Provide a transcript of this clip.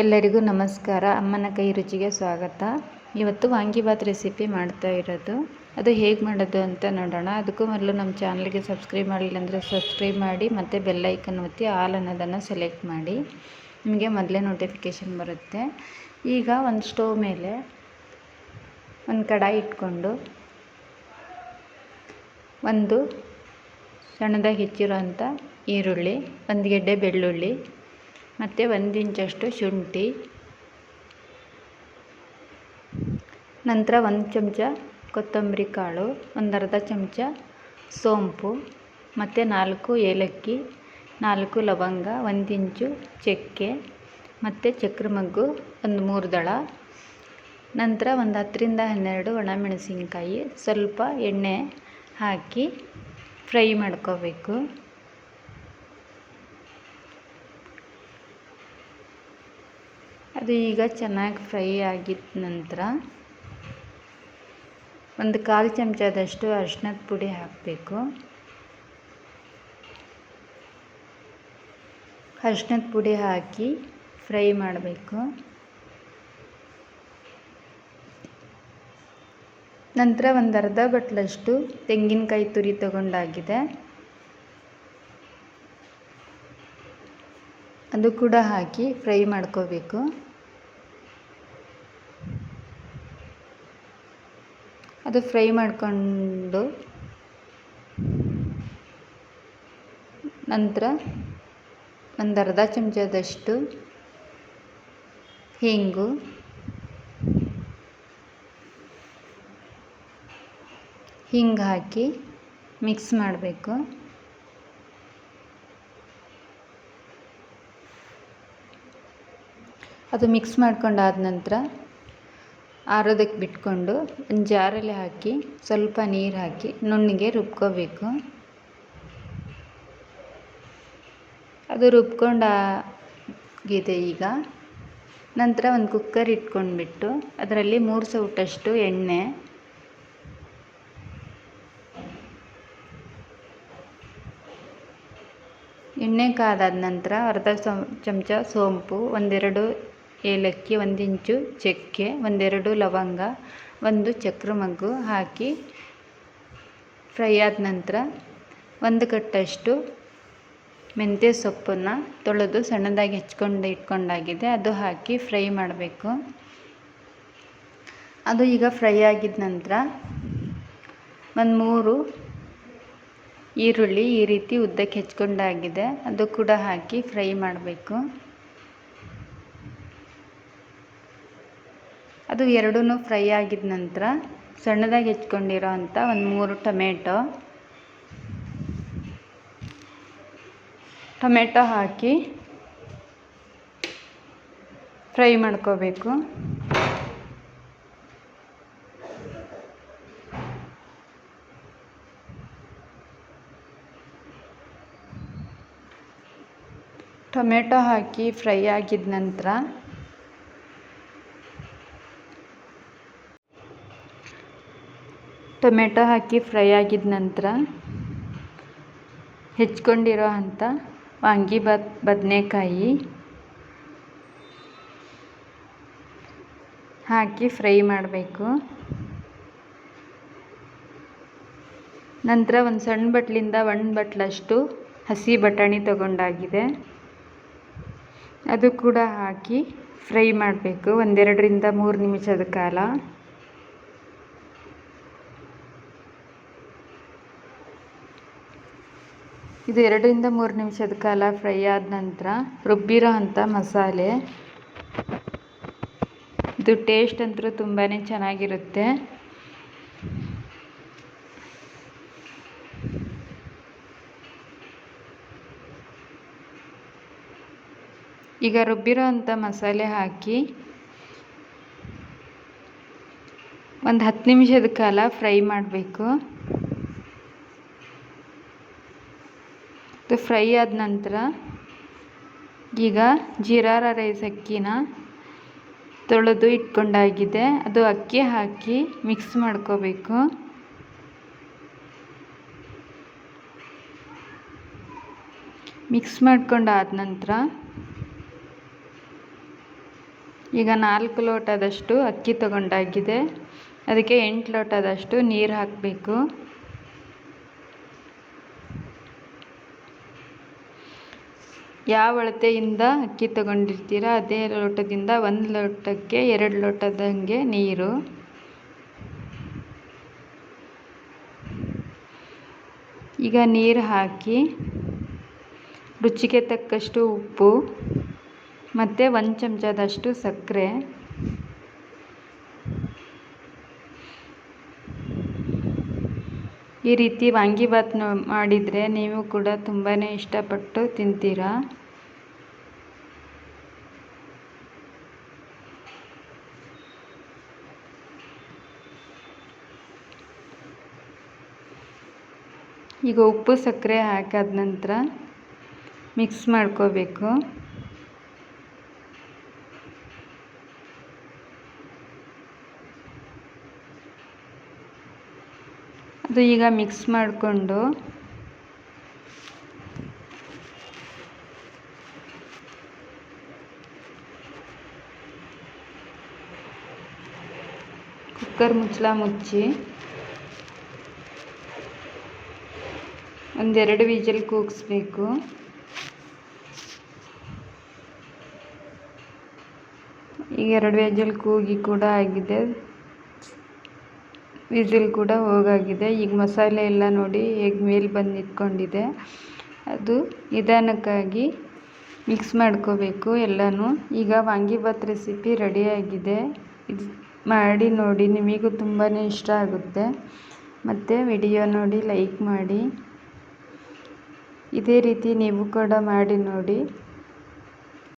ಎಲ್ಲರಿಗೂ ನಮಸ್ಕಾರ. ಅಮ್ಮನ ಕೈ ರುಚಿಗೆ ಸ್ವಾಗತ. ಇವತ್ತು ವಾಂಗಿಬಾತ್ ರೆಸಿಪಿ ಮಾಡ್ತಾ ಇರೋದು. ಅದು ಹೇಗೆ ಮಾಡೋದು ಅಂತ ನೋಡೋಣ. ಅದಕ್ಕೂ ಮೊದಲು ನಮ್ಮ ಚಾನಲ್ಗೆ ಸಬ್ಸ್ಕ್ರೈಬ್ ಮಾಡಿಲ್ಲ ಅಂದರೆ ಸಬ್ಸ್ಕ್ರೈಬ್ ಮಾಡಿ, ಮತ್ತು ಬೆಲ್ ಐಕನ್ ಒತ್ತಿ ಆಲ್ ಅನ್ನೋದನ್ನು ಸೆಲೆಕ್ಟ್ ಮಾಡಿ. ನಿಮಗೆ ಮೊದಲೇ ನೋಟಿಫಿಕೇಷನ್ ಬರುತ್ತೆ. ಈಗ ಒಂದು ಸ್ಟವ್ ಮೇಲೆ ಒಂದು ಕಡಾಯಿ ಇಟ್ಕೊಂಡು ಒಂದು ಸಣ್ಣದಾಗಿ ಹೆಚ್ಚಿರೋಂಥ ಈರುಳ್ಳಿ, ಒಂದು ಗೆಡ್ಡೆ ಬೆಳ್ಳುಳ್ಳಿ, ಮತ್ತು 1 ಇಂಚಷ್ಟು ಶುಂಠಿ, ನಂತರ 1 ಚಮಚ ಕೊತ್ತಂಬರಿ ಕಾಳು, ಒಂದು ಅರ್ಧ ಚಮಚ ಸೋಂಪು, ಮತ್ತು 4 ಏಲಕ್ಕಿ, 4 ಲವಂಗ, 1 ಇಂಚು ಚಕ್ಕೆ, ಮತ್ತು ಚಕ್ರ ಮಗ್ಗು ಒಂದು 3 ದಳ, ನಂತರ ಒಂದು 10ರಿಂದ 12 ಒಣಮೆಣಸಿನ್ಕಾಯಿ, ಸ್ವಲ್ಪ ಎಣ್ಣೆ ಹಾಕಿ ಫ್ರೈ ಮಾಡ್ಕೋಬೇಕು. ಅದು ಈಗ ಚೆನ್ನಾಗಿ ಫ್ರೈ ಆಗಿದ ನಂತರ ಒಂದು 1/4 ಚಮಚದಷ್ಟು ಅರಿಶಿಣದ ಪುಡಿ ಹಾಕಬೇಕು. ಅರಿಶಿಣದ ಪುಡಿ ಹಾಕಿ ಫ್ರೈ ಮಾಡಬೇಕು. ನಂತರ ಒಂದು ಅರ್ಧ ಬಟ್ಲಷ್ಟು ತೆಂಗಿನಕಾಯಿ ತುರಿ ತಗೊಂಡಾಗಿದೆ, ಅದು ಕೂಡ ಹಾಕಿ ಫ್ರೈ ಮಾಡ್ಕೋಬೇಕು. ಅದು ಫ್ರೈ ಮಾಡಿಕೊಂಡು ನಂತರ ಒಂದು ಅರ್ಧ ಚಮಚದಷ್ಟು ಹಿಂಗು, ಹಾಕಿ ಮಿಕ್ಸ್ ಮಾಡಬೇಕು. ಅದು ಮಿಕ್ಸ್ ಮಾಡ್ಕೊಂಡಾದ ನಂತರ ಆರೋದಕ್ಕೆ ಬಿಟ್ಕೊಂಡು ಒಂದು ಜಾರಲ್ಲಿ ಹಾಕಿ ಸ್ವಲ್ಪ ನೀರು ಹಾಕಿ ನುಣ್ಣಗೆ ರುಬ್ಕೋಬೇಕು. ಅದು ರುಬ್ಕೊಂಡಾಗಿದೆ ಈಗ. ನಂತರ ಒಂದು ಕುಕ್ಕರ್ ಇಟ್ಕೊಂಡ್ಬಿಟ್ಟು ಅದರಲ್ಲಿ 3 ಸೌಟಷ್ಟು ಎಣ್ಣೆ ಕಾದಾದ ನಂತರ ಅರ್ಧ ಚಮಚ ಸೋಂಪು, 1-2 ಏಲಕ್ಕಿ, 1 ಇಂಚು ಚಕ್ಕೆ, 1-2 ಲವಂಗ, 1 ಚಕ್ರ ಮಗ್ಗು ಹಾಕಿ ಫ್ರೈ ಆದ ನಂತರ 1 ಕಟ್ಟಷ್ಟು ಮೆಂತ್ಯ ಸೊಪ್ಪನ್ನು ತೊಳೆದು ಸಣ್ಣದಾಗಿ ಇಟ್ಕೊಂಡಾಗಿದೆ, ಅದು ಹಾಕಿ ಫ್ರೈ ಮಾಡಬೇಕು. ಅದು ಈಗ ಫ್ರೈ ಆಗಿದ ನಂತರ ಒಂದು 3 ಈರುಳ್ಳಿ ಈ ರೀತಿ ಉದ್ದಕ್ಕೆ ಹೆಚ್ಕೊಂಡಾಗಿದೆ, ಅದು ಕೂಡ ಹಾಕಿ ಫ್ರೈ ಮಾಡಬೇಕು. ಅದು ಎರಡೂ ಫ್ರೈ ಆಗಿದ ನಂತರ ಸಣ್ಣದಾಗಿ ಹೆಚ್ಕೊಂಡಿರೋ ಅಂಥ ಒಂದು 3 ಟೊಮೆಟೊ ಹಾಕಿ ಫ್ರೈ ಮಾಡ್ಕೋಬೇಕು. ಟೊಮೆಟೊ ಹಾಕಿ ಫ್ರೈ ಆಗಿದ ನಂತರ ಹೆಚ್ಕೊಂಡಿರೋ ಅಂಥ ವಾಂಗಿಬಾತ್ ಬದನೆಕಾಯಿ ಹಾಕಿ ಫ್ರೈ ಮಾಡಬೇಕು. ನಂತರ ಒಂದು ಸಣ್ಣ ಬಟ್ಲಿಂದ 1 ಬಟ್ಲಷ್ಟು ಹಸಿ ಬಟಾಣಿ ತಗೊಂಡಾಗಿದೆ, ಅದು ಕೂಡ ಹಾಕಿ ಫ್ರೈ ಮಾಡಬೇಕು 1-2ರಿಂದ 3 ನಿಮಿಷದ ಕಾಲ. ಇದು 2ರಿಂದ 3 ನಿಮಿಷದ ಕಾಲ ಫ್ರೈ ಆದ ನಂತರ ರುಬ್ಬಿರೋ ಅಂಥ ಮಸಾಲೆ, ಇದು ಟೇಸ್ಟ್ ಅಂತೂ ತುಂಬಾ ಚೆನ್ನಾಗಿರುತ್ತೆ. ಈಗ ರುಬ್ಬಿರೋ ಅಂಥ ಮಸಾಲೆ ಹಾಕಿ ಒಂದು 10 ನಿಮಿಷದ ಕಾಲ ಫ್ರೈ ಮಾಡಬೇಕು. ಇದು ಫ್ರೈ ಆದ ನಂತರ ಈಗ ಜೀರಾ ರೈಸ್ ಅಕ್ಕಿನ ತೊಳೆದು ಇಟ್ಕೊಂಡಾಗಿದೆ, ಅದು ಅಕ್ಕಿ ಹಾಕಿ ಮಿಕ್ಸ್ ಮಾಡ್ಕೋಬೇಕು. ಮಿಕ್ಸ್ ಮಾಡ್ಕೊಂಡಾದ ನಂತರ ಈಗ 4 ಲೋಟದಷ್ಟು ಅಕ್ಕಿ ತಗೊಂಡಾಗಿದೆ. ಅದಕ್ಕೆ 8 ಲೋಟದಷ್ಟು ನೀರು ಹಾಕಬೇಕು. ಯಾವ ಅಳತೆಯಿಂದ ಅಕ್ಕಿ ತಗೊಂಡಿರ್ತೀರ ಅದೇ ಲೋಟದಿಂದ 1 ಲೋಟಕ್ಕೆ 2 ಲೋಟದಂಗೆ ನೀರು. ಈಗ ನೀರು ಹಾಕಿ ರುಚಿಗೆ ತಕ್ಕಷ್ಟು ಉಪ್ಪು ಮತ್ತು 1 ಚಮಚದಷ್ಟು ಸಕ್ಕರೆ, ಈ ರೀತಿ ವಾಂಗಿಬಾತ್ ಮಾಡಿದರೆ ನೀವು ಕೂಡ ತುಂಬಾ ಇಷ್ಟಪಟ್ಟು ತಿಂತೀರಾ. ಈಗ ಉಪ್ಪು ಸಕ್ಕರೆ ಹಾಕಾದ ನಂತರ ಮಿಕ್ಸ್ ಮಾಡ್ಕೋಬೇಕು. ಅದು ಈಗ ಮಿಕ್ಸ್ ಮಾಡಿಕೊಂಡು ಕುಕ್ಕರ್ ಮುಚ್ಚಳ ಮುಚ್ಚಿ 1-2 ವಿಜಿಲ್ ಕೂಗಿಸ್ಬೇಕು. ಈಗ 2 ವಿಜಿಲ್ ಕೂಗಿ ಕೂಡ ಆಗಿದೆ, ವಿಸಿಲ್ ಕೂಡ ಹೋಗಾಗಿದೆ. ಈಗ ಮಸಾಲೆ ಎಲ್ಲ ನೋಡಿ ಹೇಗೆ ಮೇಲೆ ಬಂದು ನಿಂತ್ಕೊಂಡಿದೆ. ಅದು ನಿಧಾನಕ್ಕಾಗಿ ಮಿಕ್ಸ್ ಮಾಡ್ಕೋಬೇಕು ಎಲ್ಲನೂ. ಈಗ ವಾಂಗಿಬಾತ್ ರೆಸಿಪಿ ರೆಡಿಯಾಗಿದೆ. ಇದು ಮಾಡಿ ನೋಡಿ, ನಿಮಗೂ ತುಂಬಾ ಇಷ್ಟ ಆಗುತ್ತೆ. ಮತ್ತು ವಿಡಿಯೋ ನೋಡಿ ಲೈಕ್ ಮಾಡಿ. ಇದೇ ರೀತಿ ನೀವು ಕೂಡ ಮಾಡಿ ನೋಡಿ.